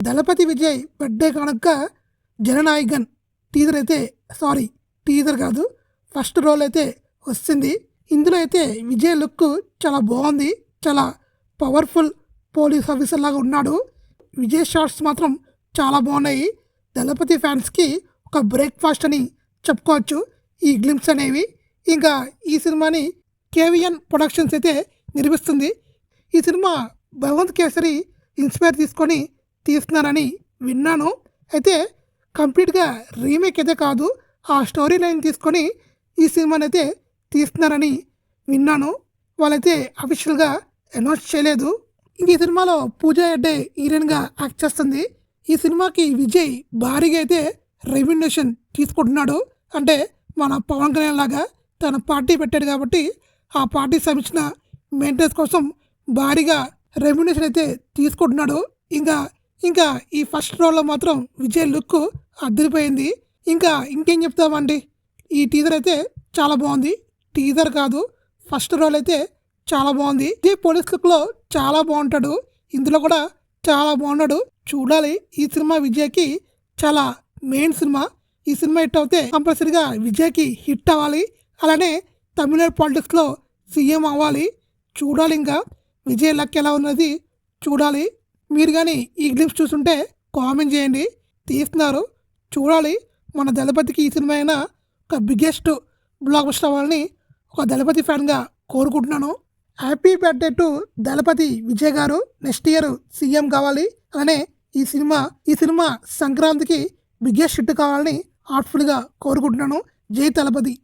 దళపతి Vijay birthday కనుక Jana Nayagan teaser అయితే teaser కాదు ఫస్ట్ రోల్ అయితే వస్తుంది. ఇందులో అయితే విజయ్ లుక్ చాలా బాగుంది. చాలా పవర్ఫుల్ పోలీస్ ఆఫీసర్ లాగా ఉన్నాడు. విజయ్ షాట్స్ మాత్రం చాలా బాగున్నాయి. దళపతి ఫ్యాన్స్కి ఒక బ్రేక్ఫాస్ట్ అని చెప్పుకోవచ్చు ఈ గ్లింప్స్ అనేవి. ఇంకా ఈ సినిమాని కేవిఎన్ ప్రొడక్షన్స్ అయితే నిర్మిస్తుంది. ఈ సినిమా భగవంత్ కేసరి ఇన్స్పైర్ తీసుకొని తీస్తున్నారని విన్నాను. అయితే కంప్లీట్గా రీమేక్ అయితే కాదు, ఆ స్టోరీ లైన్ తీసుకొని ఈ సినిమాని అయితే తీస్తున్నారని విన్నాను. వాళ్ళైతే అఫీషియల్గా అనౌన్స్ చేయలేదు. ఇంక ఈ సినిమాలో పూజా హెగ్డే హీరోయిన్గా యాక్ట్ చేస్తుంది. ఈ సినిమాకి విజయ్ భారీగా అయితే రెమ్యునరేషన్ తీసుకుంటున్నాడు. అంటే మన పవన్ కళ్యాణ్ లాగా తన పార్టీ పెట్టాడు కాబట్టి ఆ పార్టీ సంబంధించిన మెయింటెనెన్స్ కోసం భారీగా రెమ్యునరేషన్ అయితే తీసుకుంటున్నాడు. ఇంకా ఈ ఫస్ట్ రోల్లో మాత్రం విజయ్ లుక్ అదిరిపోయింది. ఇంకేం చెప్తామండి, ఈ టీజర్ అయితే చాలా బాగుంది. టీజర్ కాదు ఫస్ట్ రోల్ అయితే చాలా బాగుంది. ఈ పోలీస్ లుక్లో చాలా బాగుంటాడు. ఇందులో కూడా చాలా బాగున్నాడు. చూడాలి. ఈ సినిమా విజయ్కి చాలా మెయిన్ సినిమా. ఈ సినిమా హిట్ అవుతే కంపల్సరీగా విజయ్కి హిట్ అవ్వాలి. అలానే తమిళనాడు పాలిటిక్స్లో సీఎం అవ్వాలి. చూడాలి. ఇంకా విజయ్ లక్ ఎలా ఉన్నది చూడాలి. మీరు కానీ ఈ గ్లిప్స్ చూస్తుంటే కామెంట్ చేయండి. తీస్తున్నారు చూడాలి. మన దళపతికి ఈ సినిమా అయినా ఒక బిగ్గెస్ట్ బ్లాక్ బస్టర్ అవ్వాలని ఒక దళపతి ఫ్యాన్గా కోరుకుంటున్నాను. హ్యాపీ బర్త్డే టు దళపతి విజయ్ గారు. నెక్స్ట్ ఇయర్ సీఎం కావాలి. అలానే ఈ సినిమా సంక్రాంతికి బిగ్గెస్ట్ హిట్ కావాలని హార్ట్ఫుల్గా కోరుకుంటున్నాను. జై దళపతి.